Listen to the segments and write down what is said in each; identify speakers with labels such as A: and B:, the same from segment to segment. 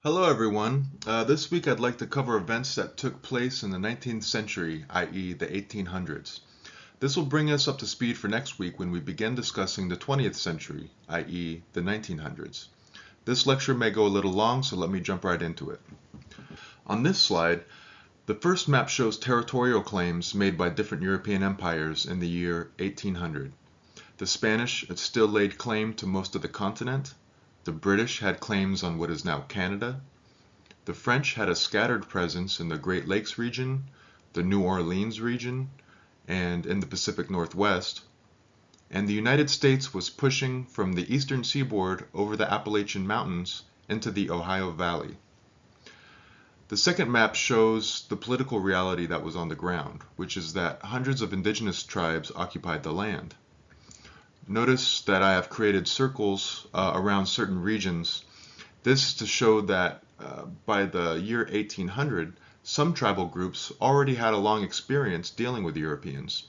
A: Hello everyone. This week I'd like to cover events that took place in the 19th century, i.e. the 1800s. This will bring us up to speed for next week when we begin discussing the 20th century, i.e. the 1900s. This lecture may go a little long, so let me jump right into it. On this slide, the first map shows territorial claims made by different European empires in the year 1800. The Spanish had still laid claim to most of the continent. The British had claims on what is now Canada. The French had a scattered presence in the Great Lakes region, the New Orleans region, and in the Pacific Northwest. And the United States was pushing from the eastern seaboard over the Appalachian Mountains into the Ohio Valley. The second map shows the political reality that was on the ground, which is that hundreds of indigenous tribes occupied the land. Notice that I have created circles around certain regions. This is to show that by the year 1800, some tribal groups already had a long experience dealing with Europeans.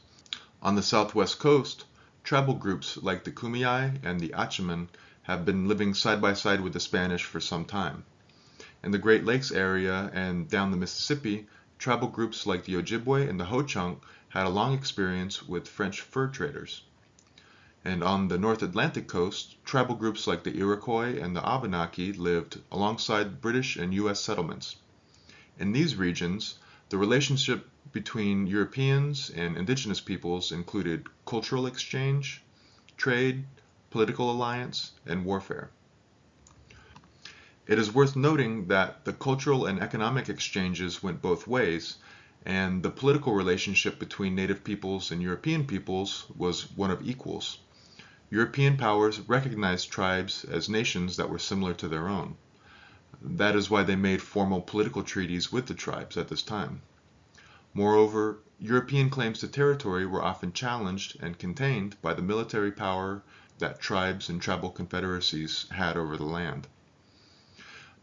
A: On the southwest coast, tribal groups like the Kumeyaay and the Achaman have been living side by side with the Spanish for some time. In the Great Lakes area and down the Mississippi, tribal groups like the Ojibwe and the Ho-Chunk had a long experience with French fur traders. And on the North Atlantic coast, tribal groups like the Iroquois and the Abenaki lived alongside British and U.S. settlements. In these regions, the relationship between Europeans and indigenous peoples included cultural exchange, trade, political alliance, and warfare. It is worth noting that the cultural and economic exchanges went both ways, and the political relationship between native peoples and European peoples was one of equals. European powers recognized tribes as nations that were similar to their own. That is why they made formal political treaties with the tribes at this time. Moreover, European claims to territory were often challenged and contained by the military power that tribes and tribal confederacies had over the land.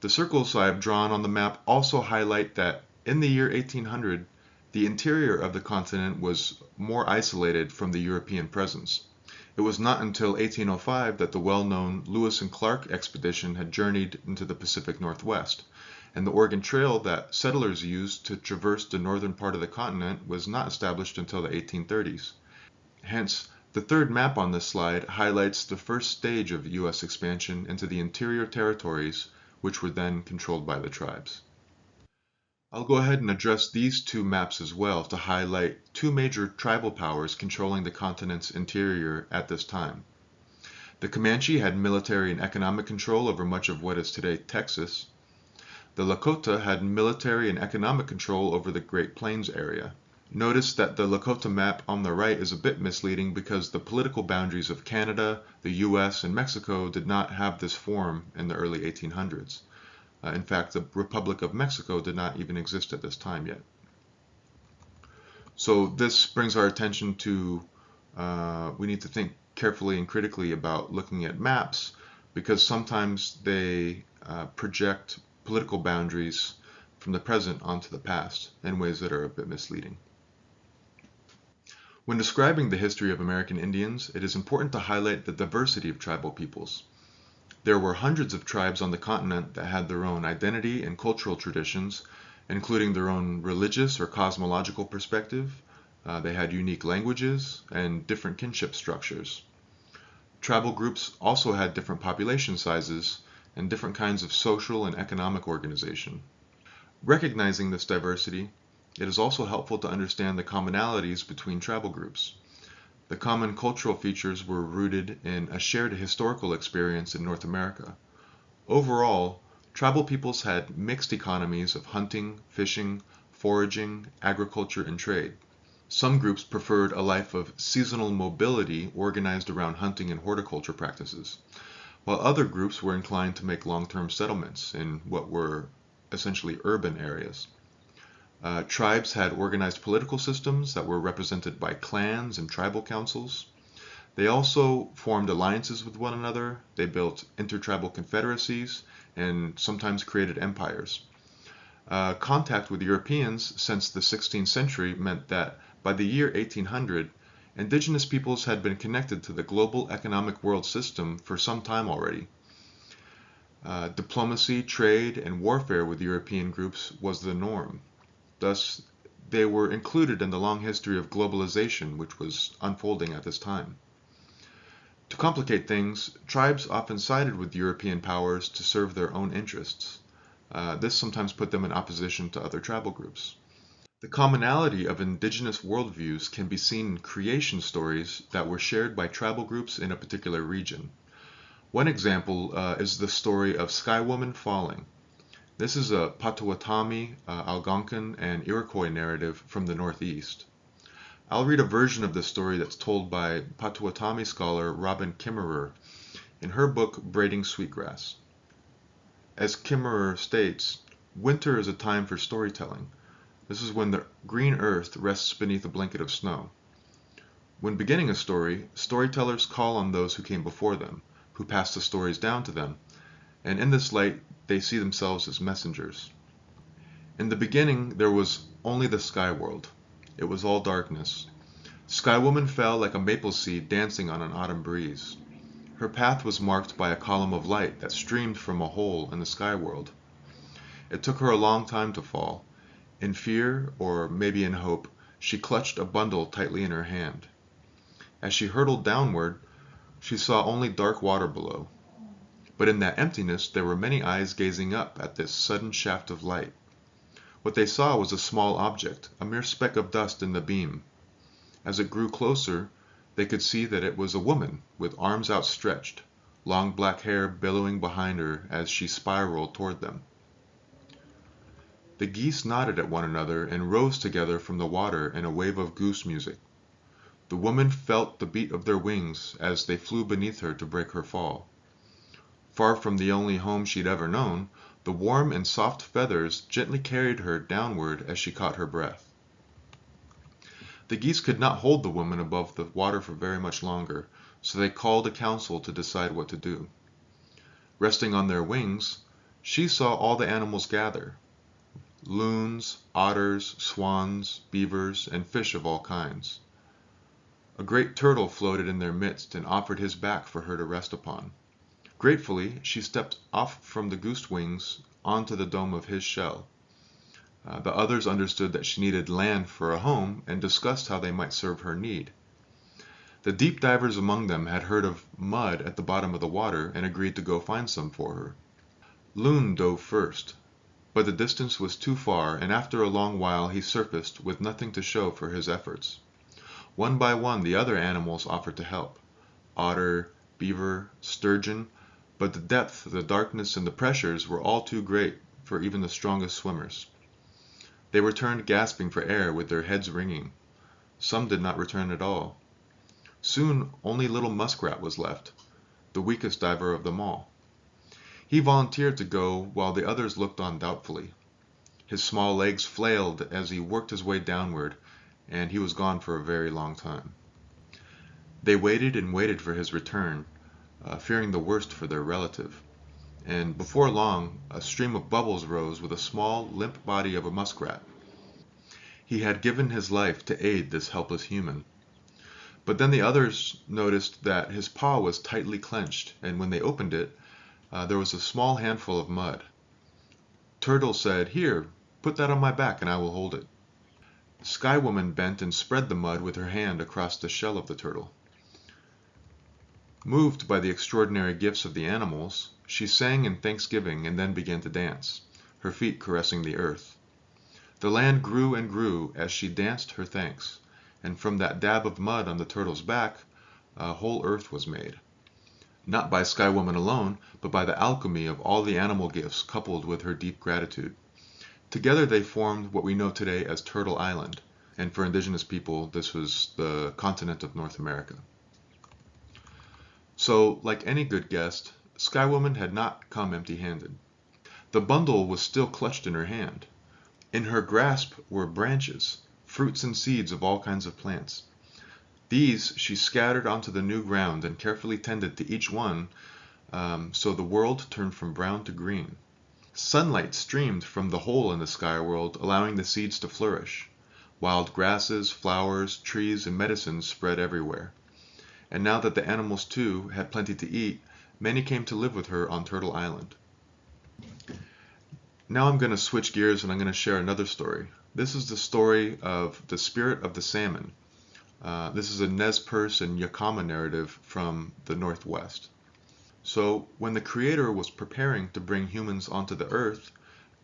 A: The circles I have drawn on the map also highlight that in the year 1800, the interior of the continent was more isolated from the European presence. It was not until 1805 that the well-known Lewis and Clark expedition had journeyed into the Pacific Northwest, and the Oregon Trail that settlers used to traverse the northern part of the continent was not established until the 1830s. Hence, the third map on this slide highlights the first stage of U.S. expansion into the interior territories, which were then controlled by the tribes. I'll go ahead and address these two maps as well to highlight two major tribal powers controlling the continent's interior at this time. The Comanche had military and economic control over much of what is today Texas. The Lakota had military and economic control over the Great Plains area. Notice that the Lakota map on the right is a bit misleading because the political boundaries of Canada, the US, and Mexico did not have this form in the early 1800s. In fact, the Republic of Mexico did not even exist at this time yet. So this brings our attention to we need to think carefully and critically about looking at maps because sometimes they project political boundaries from the present onto the past in ways that are a bit misleading. When describing the history of American Indians, it is important to highlight the diversity of tribal peoples. There were hundreds of tribes on the continent that had their own identity and cultural traditions, including their own religious or cosmological perspective. They had unique languages and different kinship structures. Tribal groups also had different population sizes and different kinds of social and economic organization. Recognizing this diversity, it is also helpful to understand the commonalities between tribal groups. The common cultural features were rooted in a shared historical experience in North America. Overall, tribal peoples had mixed economies of hunting, fishing, foraging, agriculture, and trade. Some groups preferred a life of seasonal mobility organized around hunting and horticulture practices, while other groups were inclined to make long-term settlements in what were essentially urban areas. Tribes had organized political systems that were represented by clans and tribal councils. They also formed alliances with one another, they built intertribal confederacies, and sometimes created empires. Contact with Europeans since the 16th century meant that by the year 1800, indigenous peoples had been connected to the global economic world system for some time already. Diplomacy, trade, and warfare with European groups was the norm. Thus, they were included in the long history of globalization which was unfolding at this time. To complicate things, tribes often sided with European powers to serve their own interests. This sometimes put them in opposition to other tribal groups. The commonality of indigenous worldviews can be seen in creation stories that were shared by tribal groups in a particular region. One example is the story of Sky Woman Falling. This is a Potawatomi, Algonquin, and Iroquois narrative from the Northeast. I'll read a version of this story that's told by Potawatomi scholar Robin Kimmerer in her book Braiding Sweetgrass. As Kimmerer states, winter is a time for storytelling. This is when the green earth rests beneath a blanket of snow. When beginning a story, storytellers call on those who came before them, who passed the stories down to them, and in this light they see themselves as messengers. In the beginning there was only the sky world. It was all darkness. Sky Woman fell like a maple seed dancing on an autumn breeze. Her path was marked by a column of light that streamed from a hole in the sky world. It took her a long time to fall. In fear, or maybe in hope, she clutched a bundle tightly in her hand. As she hurtled downward, she saw only dark water below. But in that emptiness there were many eyes gazing up at this sudden shaft of light. What they saw was a small object, a mere speck of dust in the beam. As it grew closer, they could see that it was a woman with arms outstretched, long black hair billowing behind her as she spiraled toward them. The geese nodded at one another and rose together from the water in a wave of goose music. The woman felt the beat of their wings as they flew beneath her to break her fall. Far from the only home she'd ever known, the warm and soft feathers gently carried her downward as she caught her breath. The geese could not hold the woman above the water for very much longer, so they called a council to decide what to do. Resting on their wings, she saw all the animals gather: loons, otters, swans, beavers, and fish of all kinds. A great turtle floated in their midst and offered his back for her to rest upon. Gratefully, she stepped off from the goose wings onto the dome of his shell. The others understood that she needed land for a home and discussed how they might serve her need. The deep divers among them had heard of mud at the bottom of the water and agreed to go find some for her. Loon dove first, but the distance was too far, and after a long while he surfaced with nothing to show for his efforts. One by one the other animals offered to help: otter, beaver, sturgeon, but the depth, the darkness, and the pressures were all too great for even the strongest swimmers. They returned gasping for air with their heads ringing. Some did not return at all. Soon only little Muskrat was left, the weakest diver of them all. He volunteered to go while the others looked on doubtfully. His small legs flailed as he worked his way downward, and he was gone for a very long time. They waited and waited for his return, fearing the worst for their relative, and before long a stream of bubbles rose with a small, limp body of a muskrat. He had given his life to aid this helpless human. But then the others noticed that his paw was tightly clenched, and when they opened it, there was a small handful of mud. Turtle said, "Here, put that on my back and I will hold it." Sky Woman bent and spread the mud with her hand across the shell of the turtle. Moved by the extraordinary gifts of the animals, she sang in thanksgiving and then began to dance, her feet caressing the earth. The land grew and grew as she danced her thanks, and from that dab of mud on the turtle's back, a whole earth was made. Not by Sky Woman alone, but by the alchemy of all the animal gifts coupled with her deep gratitude. Together they formed what we know today as Turtle Island, and for indigenous people this was the continent of North America. So, like any good guest, Sky Woman had not come empty-handed. The bundle was still clutched in her hand. In her grasp were branches, fruits and seeds of all kinds of plants. These she scattered onto the new ground and carefully tended to each one, so the world turned from brown to green. Sunlight streamed from the hole in the sky world, allowing the seeds to flourish. Wild grasses, flowers, trees, and medicines spread everywhere. And now that the animals too had plenty to eat, many came to live with her on Turtle Island. Now I'm going to switch gears and I'm going to share another story. This is the story of the spirit of the salmon. This is a Nez Perce and Yakama narrative from the Northwest. So when the Creator was preparing to bring humans onto the earth,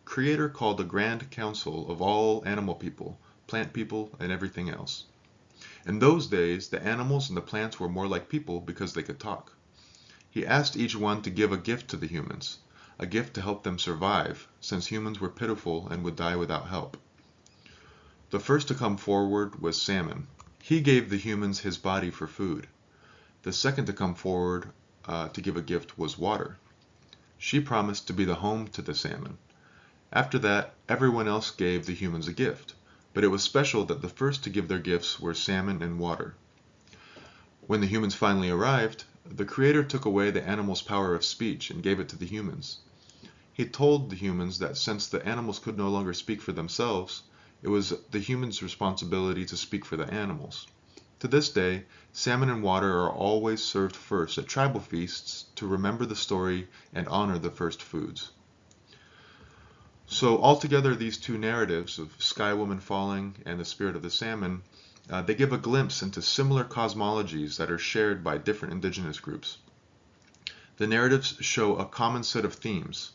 A: Creator called a grand council of all animal people, plant people, and everything else. In those days, the animals and the plants were more like people because they could talk. He asked each one to give a gift to the humans, a gift to help them survive, since humans were pitiful and would die without help. The first to come forward was Salmon. He gave the humans his body for food. The second to come forward to give a gift was Water. She promised to be the home to the salmon. After that, everyone else gave the humans a gift, but it was special that the first to give their gifts were Salmon and Water. When the humans finally arrived, the Creator took away the animals' power of speech and gave it to the humans. He told the humans that since the animals could no longer speak for themselves, it was the humans' responsibility to speak for the animals. To this day, salmon and water are always served first at tribal feasts to remember the story and honor the first foods. So altogether, these two narratives of Sky Woman falling and the spirit of the salmon, they give a glimpse into similar cosmologies that are shared by different indigenous groups. The narratives show a common set of themes.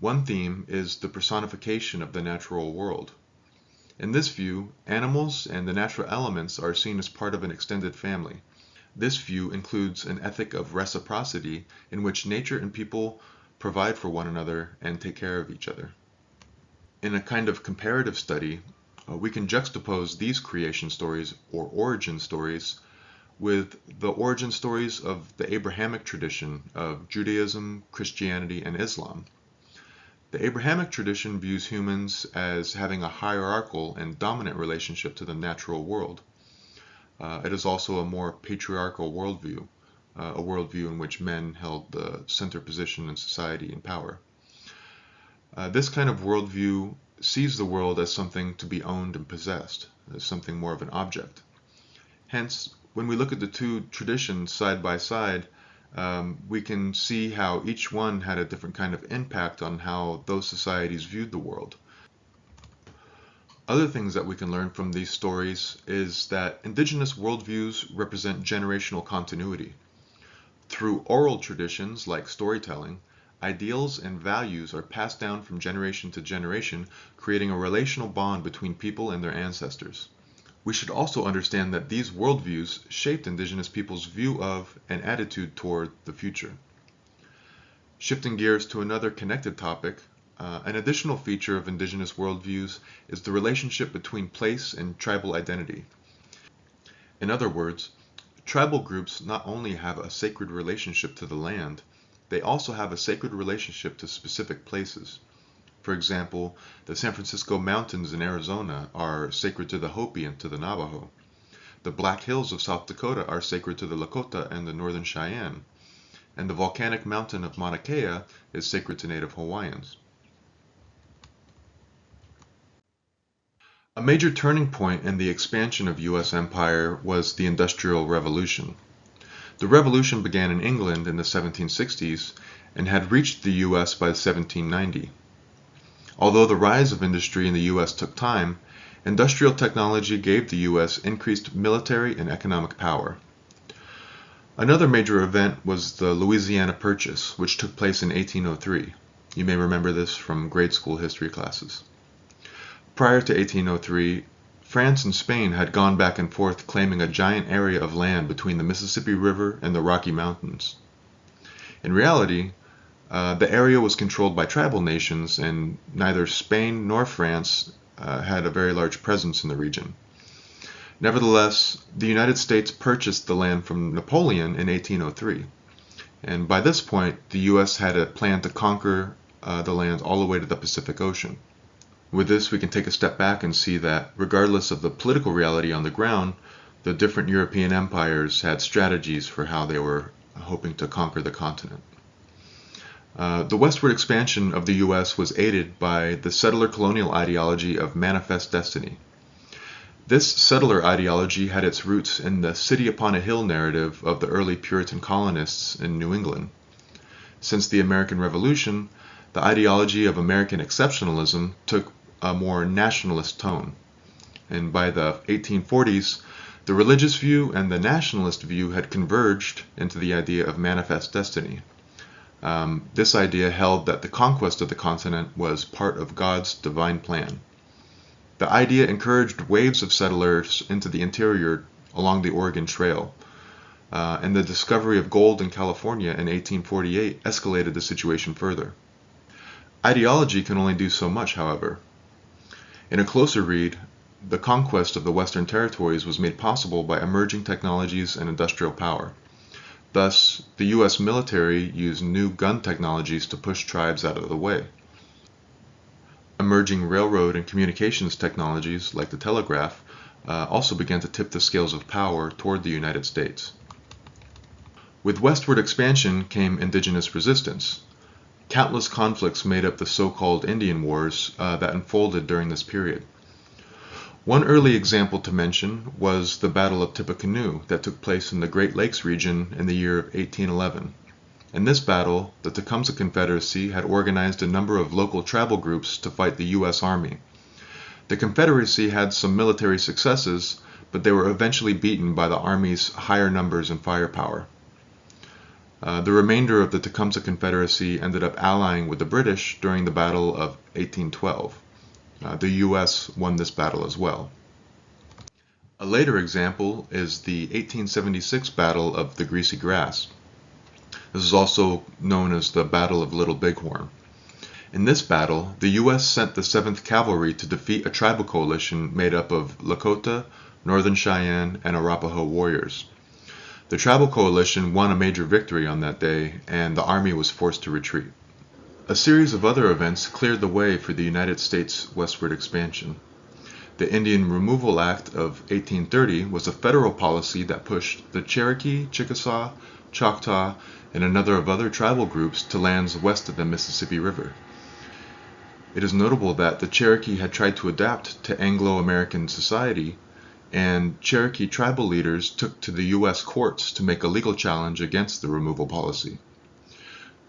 A: One theme is the personification of the natural world. In this view, animals and the natural elements are seen as part of an extended family. This view includes an ethic of reciprocity in which nature and people provide for one another and take care of each other. In a kind of comparative study, we can juxtapose these creation stories or origin stories with the origin stories of the Abrahamic tradition of Judaism, Christianity, and Islam. The Abrahamic tradition views humans as having a hierarchical and dominant relationship to the natural world. It is also a more patriarchal worldview, a worldview in which men held the center position in society and power. This kind of worldview sees the world as something to be owned and possessed, as something more of an object. Hence, when we look at the two traditions side by side, we can see how each one had a different kind of impact on how those societies viewed the world. Other things that we can learn from these stories is that indigenous worldviews represent generational continuity. Through oral traditions like storytelling, ideals and values are passed down from generation to generation, creating a relational bond between people and their ancestors. We should also understand that these worldviews shaped indigenous people's view of and attitude toward the future. Shifting gears to another connected topic, an additional feature of indigenous worldviews is the relationship between place and tribal identity. In other words, tribal groups not only have a sacred relationship to the land, they also have a sacred relationship to specific places. For example, the San Francisco Mountains in Arizona are sacred to the Hopi and to the Navajo. The Black Hills of South Dakota are sacred to the Lakota and the Northern Cheyenne. And the volcanic mountain of Mauna Kea is sacred to Native Hawaiians. A major turning point in the expansion of U.S. empire was the Industrial Revolution. The revolution began in England in the 1760s and had reached the U.S. by 1790. Although the rise of industry in the U.S. took time, industrial technology gave the U.S. increased military and economic power. Another major event was the Louisiana Purchase, which took place in 1803. You may remember this from grade school history classes. Prior to 1803, France and Spain had gone back and forth claiming a giant area of land between the Mississippi River and the Rocky Mountains. In reality, the area was controlled by tribal nations, and neither Spain nor France had a very large presence in the region. Nevertheless, the United States purchased the land from Napoleon in 1803, and by this point, the U.S. had a plan to conquer the land all the way to the Pacific Ocean. With this, we can take a step back and see that, regardless of the political reality on the ground, the different European empires had strategies for how they were hoping to conquer the continent. The westward expansion of the U.S. was aided by the settler colonial ideology of manifest destiny. This settler ideology had its roots in the city upon a hill narrative of the early Puritan colonists in New England. Since the American Revolution, the ideology of American exceptionalism took a more nationalist tone. And by the 1840s, the religious view and the nationalist view had converged into the idea of manifest destiny. This idea held that the conquest of the continent was part of God's divine plan. The idea encouraged waves of settlers into the interior along the Oregon Trail, and the discovery of gold in California in 1848 escalated the situation further. Ideology can only do so much, however. In a closer read, the conquest of the Western territories was made possible by emerging technologies and industrial power. Thus, the U.S. military used new gun technologies to push tribes out of the way. Emerging railroad and communications technologies, like the telegraph, also began to tip the scales of power toward the United States. With westward expansion came indigenous resistance. Countless conflicts made up the so-called Indian Wars that unfolded during this period. One early example to mention was the Battle of Tippecanoe that took place in the Great Lakes region in the year of 1811. In this battle, the Tecumseh Confederacy had organized a number of local tribal groups to fight the U.S. Army. The Confederacy had some military successes, but they were eventually beaten by the Army's higher numbers and firepower. The remainder of the Tecumseh Confederacy ended up allying with the British during the Battle of 1812. The U.S. won this battle as well. A later example is the 1876 Battle of the Greasy Grass. This is also known as the Battle of Little Bighorn. In this battle, the U.S. sent the 7th Cavalry to defeat a tribal coalition made up of Lakota, Northern Cheyenne, and Arapaho warriors. The tribal coalition won a major victory on that day, and the army was forced to retreat. A series of other events cleared the way for the United States' westward expansion. The Indian Removal Act of 1830 was a federal policy that pushed the Cherokee, Chickasaw, Choctaw, and a number of other tribal groups to lands west of the Mississippi River. It is notable that the Cherokee had tried to adapt to Anglo-American society, and Cherokee tribal leaders took to the U.S. courts to make a legal challenge against the removal policy.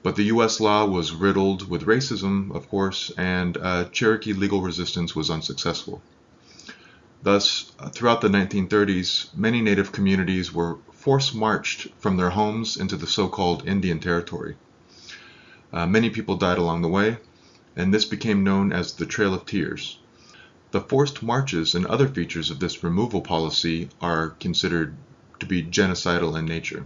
A: But the U.S. law was riddled with racism, of course, and Cherokee legal resistance was unsuccessful. Thus, throughout the 1930s, many Native communities were force-marched from their homes into the so-called Indian Territory. Many people died along the way, and this became known as the Trail of Tears. The forced marches and other features of this removal policy are considered to be genocidal in nature.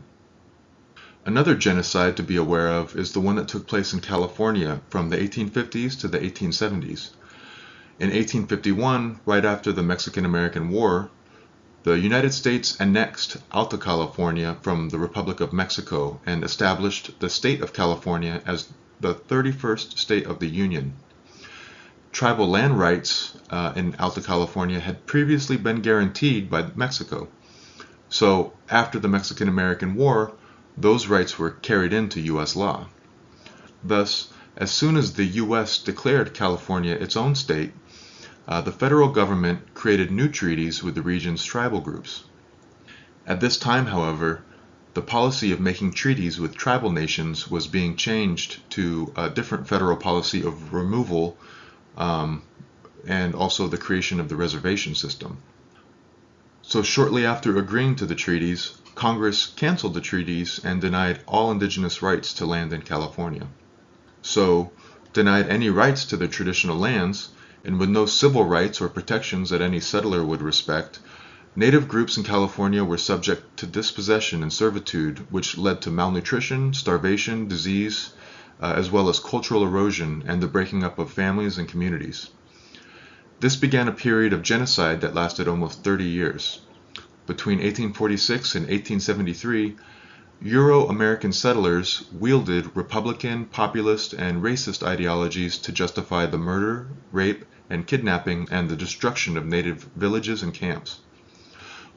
A: Another genocide to be aware of is the one that took place in California from the 1850s to the 1870s. In 1851, right after the Mexican-American War, the United States annexed Alta California from the Republic of Mexico and established the state of California as the 31st state of the Union. Tribal land rights in Alta California had previously been guaranteed by Mexico. So after the Mexican-American War, those rights were carried into U.S. law. Thus, as soon as the U.S. declared California its own state, the federal government created new treaties with the region's tribal groups. At this time, however, the policy of making treaties with tribal nations was being changed to a different federal policy of removal and also the creation of the reservation system. So shortly after agreeing to the treaties, Congress canceled the treaties and denied all indigenous rights to land in California. So, denied any rights to their traditional lands, and with no civil rights or protections that any settler would respect, Native groups in California were subject to dispossession and servitude, which led to malnutrition, starvation, disease, as well as cultural erosion and the breaking up of families and communities. This began a period of genocide that lasted almost 30 years. Between 1846 and 1873, Euro-American settlers wielded Republican, populist, and racist ideologies to justify the murder, rape, and kidnapping and the destruction of native villages and camps.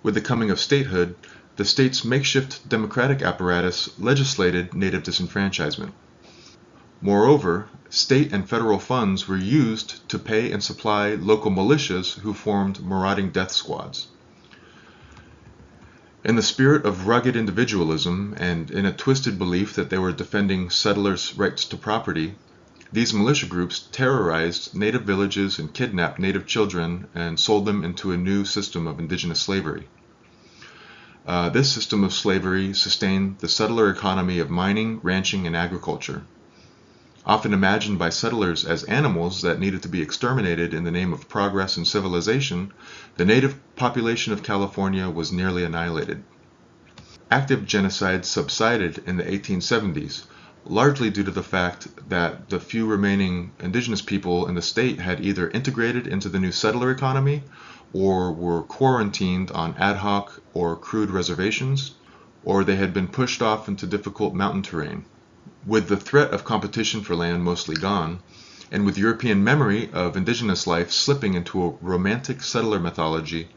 A: With the coming of statehood, the state's makeshift democratic apparatus legislated native disenfranchisement. Moreover, state and federal funds were used to pay and supply local militias who formed marauding death squads. In the spirit of rugged individualism and in a twisted belief that they were defending settlers' rights to property, These militia groups terrorized native villages and kidnapped native children and sold them into a new system of indigenous slavery. This system of slavery sustained the settler economy of mining, ranching, and agriculture. Often imagined by settlers as animals that needed to be exterminated in the name of progress and civilization, the native population of California was nearly annihilated. Active genocide subsided in the 1870s, largely due to the fact that the few remaining indigenous people in the state had either integrated into the new settler economy or were quarantined on ad hoc or crude reservations, or they had been pushed off into difficult mountain terrain. With the threat of competition for land mostly gone, and with European memory of indigenous life slipping into a romantic settler mythology,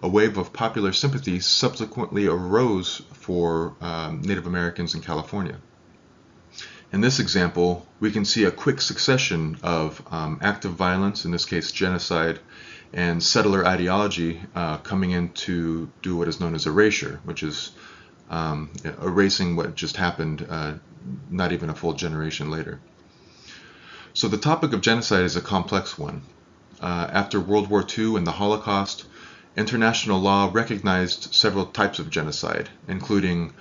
A: a wave of popular sympathy subsequently arose for Native Americans in California. In this example, we can see a quick succession of active violence, in this case genocide, and settler ideology coming in to do what is known as erasure, which is erasing what just happened not even a full generation later. So the topic of genocide is a complex one. After World War II and the Holocaust, international law recognized several types of genocide, including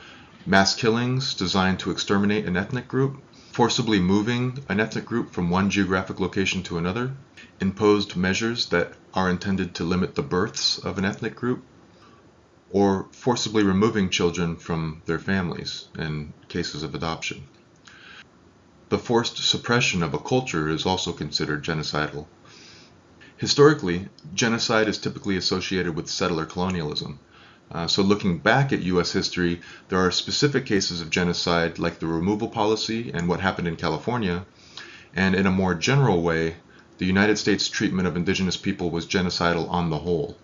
A: mass killings designed to exterminate an ethnic group, forcibly moving an ethnic group from one geographic location to another, imposed measures that are intended to limit the births of an ethnic group, or forcibly removing children from their families in cases of adoption. The forced suppression of a culture is also considered genocidal. Historically, genocide is typically associated with settler colonialism. So looking back at U.S. history, there are specific cases of genocide like the removal policy and what happened in California, and in a more general way, the United States treatment of indigenous people was genocidal on the whole,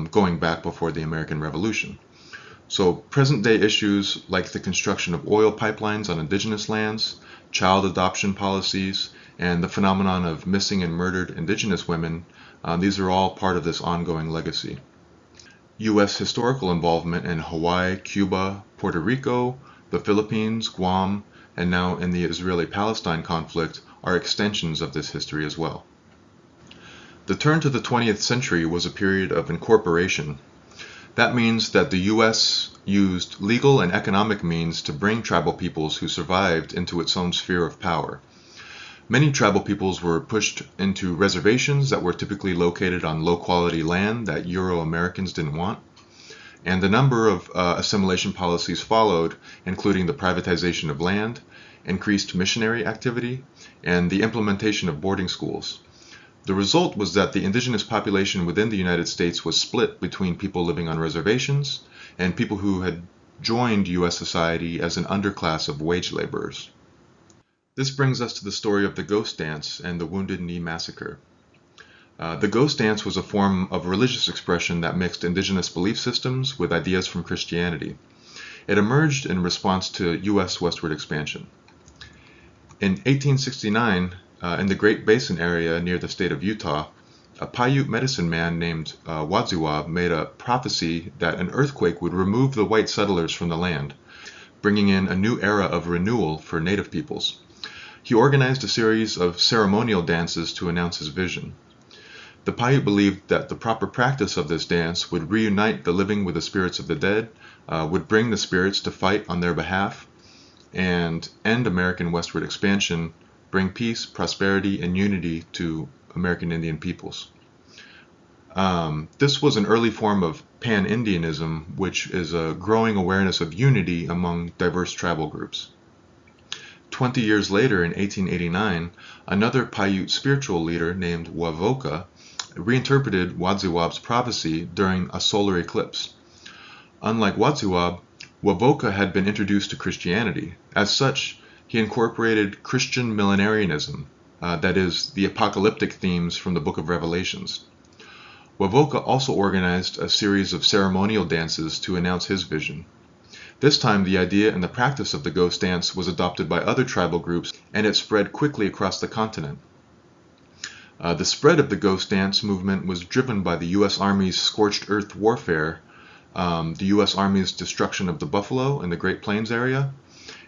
A: going back before the American Revolution. So present-day issues like the construction of oil pipelines on indigenous lands, child adoption policies, and the phenomenon of missing and murdered indigenous women, these are all part of this ongoing legacy. U.S. historical involvement in Hawaii, Cuba, Puerto Rico, the Philippines, Guam, and now in the Israeli-Palestine conflict are extensions of this history as well. The turn to the 20th century was a period of incorporation. That means that the U.S. used legal and economic means to bring tribal peoples who survived into its own sphere of power. Many tribal peoples were pushed into reservations that were typically located on low-quality land that Euro-Americans didn't want, and a number of assimilation policies followed, including the privatization of land, increased missionary activity, and the implementation of boarding schools. The result was that the indigenous population within the United States was split between people living on reservations and people who had joined U.S. society as an underclass of wage laborers. This brings us to the story of the Ghost Dance and the Wounded Knee Massacre. The Ghost Dance was a form of religious expression that mixed indigenous belief systems with ideas from Christianity. It emerged in response to U.S. westward expansion. In 1869, in the Great Basin area near the state of Utah, a Paiute medicine man named Wadziwab made a prophecy that an earthquake would remove the white settlers from the land, bringing in a new era of renewal for native peoples. He organized a series of ceremonial dances to announce his vision. The Paiute believed that the proper practice of this dance would reunite the living with the spirits of the dead, would bring the spirits to fight on their behalf, and end American westward expansion, bring peace, prosperity, and unity to American Indian peoples. This was an early form of pan-Indianism, which is a growing awareness of unity among diverse tribal groups. 20 years later, in 1889, another Paiute spiritual leader named Wavoka reinterpreted Wadziwab's prophecy during a solar eclipse. Unlike Wadziwab, Wavoka had been introduced to Christianity. As such, he incorporated Christian millenarianism, that is, the apocalyptic themes from the Book of Revelations. Wavoka also organized a series of ceremonial dances to announce his vision. This time, the idea and the practice of the ghost dance was adopted by other tribal groups, and it spread quickly across the continent. The spread of the ghost dance movement was driven by the U.S. Army's scorched earth warfare, the U.S. Army's destruction of the buffalo in the Great Plains area,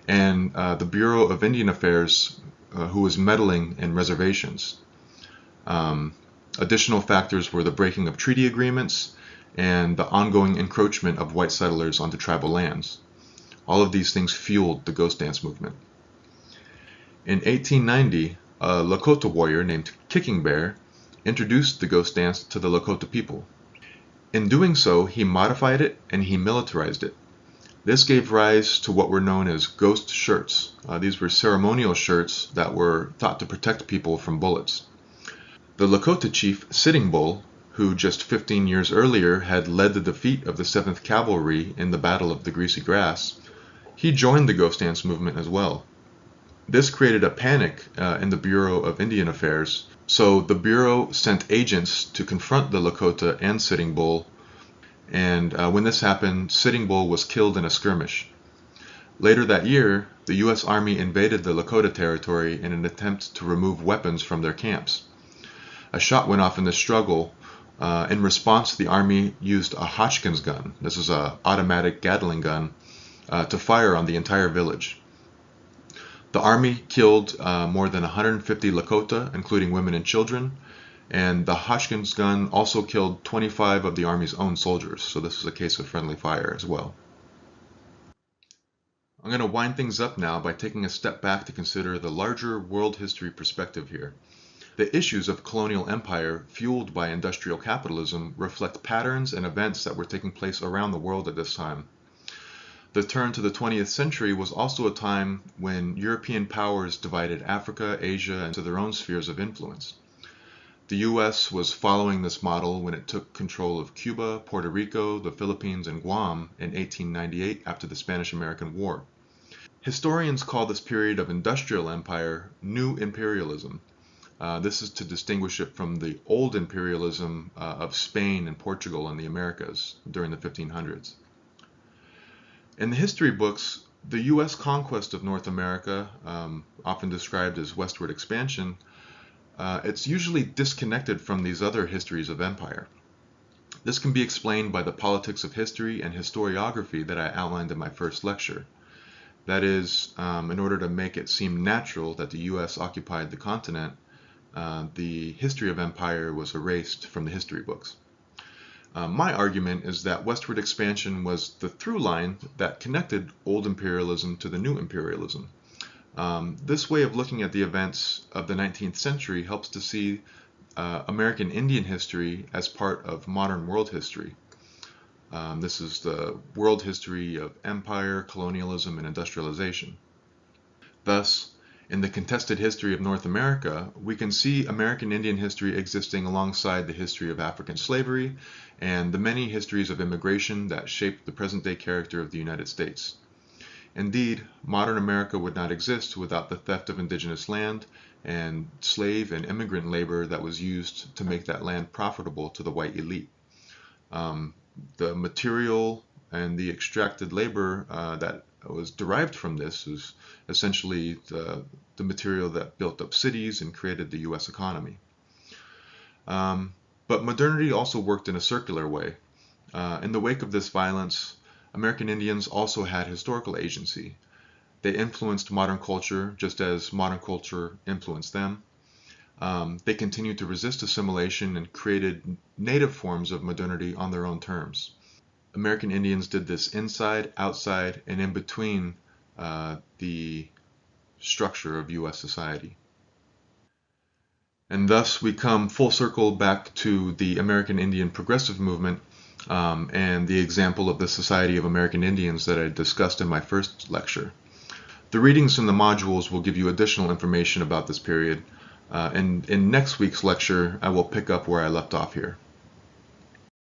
A: and the Bureau of Indian Affairs who was meddling in reservations. Additional factors were the breaking of treaty agreements and the ongoing encroachment of white settlers onto tribal lands. All of these things fueled the ghost dance movement. In 1890, a Lakota warrior named Kicking Bear introduced the ghost dance to the Lakota people. In doing so, he modified it and he militarized it. This gave rise to what were known as ghost shirts. These were ceremonial shirts that were thought to protect people from bullets. The Lakota chief Sitting Bull, who just 15 years earlier had led the defeat of the 7th Cavalry in the Battle of the Greasy Grass, he joined the ghost dance movement as well. This created a panic in the Bureau of Indian Affairs, so the Bureau sent agents to confront the Lakota and Sitting Bull, and when this happened, Sitting Bull was killed in a skirmish. Later that year, the U.S. Army invaded the Lakota territory in an attempt to remove weapons from their camps. A shot went off in this struggle. In response, the Army used a Hotchkiss gun, this is an automatic Gatling gun, to fire on the entire village. The Army killed more than 150 Lakota, including women and children, and the Hotchkiss gun also killed 25 of the Army's own soldiers, so this is a case of friendly fire as well. I'm going to wind things up now by taking a step back to consider the larger world history perspective here. The issues of colonial empire fueled by industrial capitalism reflect patterns and events that were taking place around the world at this time. The turn to the 20th century was also a time when European powers divided Africa, Asia into their own spheres of influence. The U.S. was following this model when it took control of Cuba, Puerto Rico, the Philippines, and Guam in 1898 after the Spanish-American War. Historians call this period of industrial empire New Imperialism. This is to distinguish it from the old imperialism of Spain and Portugal and the Americas during the 1500s. In the history books, the U.S. conquest of North America, often described as westward expansion, it's usually disconnected from these other histories of empire. This can be explained by the politics of history and historiography that I outlined in my first lecture. That is, in order to make it seem natural that the U.S. occupied the continent, the history of empire was erased from the history books. My argument is that westward expansion was the through line that connected old imperialism to the new imperialism. This way of looking at the events of the 19th century helps to see American Indian history as part of modern world history. This is the world history of empire, colonialism, and industrialization. Thus, in the contested history of North America, we can see American Indian history existing alongside the history of African slavery and the many histories of immigration that shaped the present-day character of the United States. Indeed, modern America would not exist without the theft of indigenous land and slave and immigrant labor that was used to make that land profitable to the white elite. The material and the extracted labor that was derived from this is essentially the material that built up cities and created the U.S. economy. But modernity also worked in a circular way. In the wake of this violence, American Indians also had historical agency. They influenced modern culture just as modern culture influenced them. They continued to resist assimilation and created native forms of modernity on their own terms. American Indians did this inside, outside, and in between the structure of U.S. society. And thus we come full circle back to the American Indian progressive movement and the example of the Society of American Indians that I discussed in my first lecture. The readings in the modules will give you additional information about this period, and in next week's lecture I will pick up where I left off here.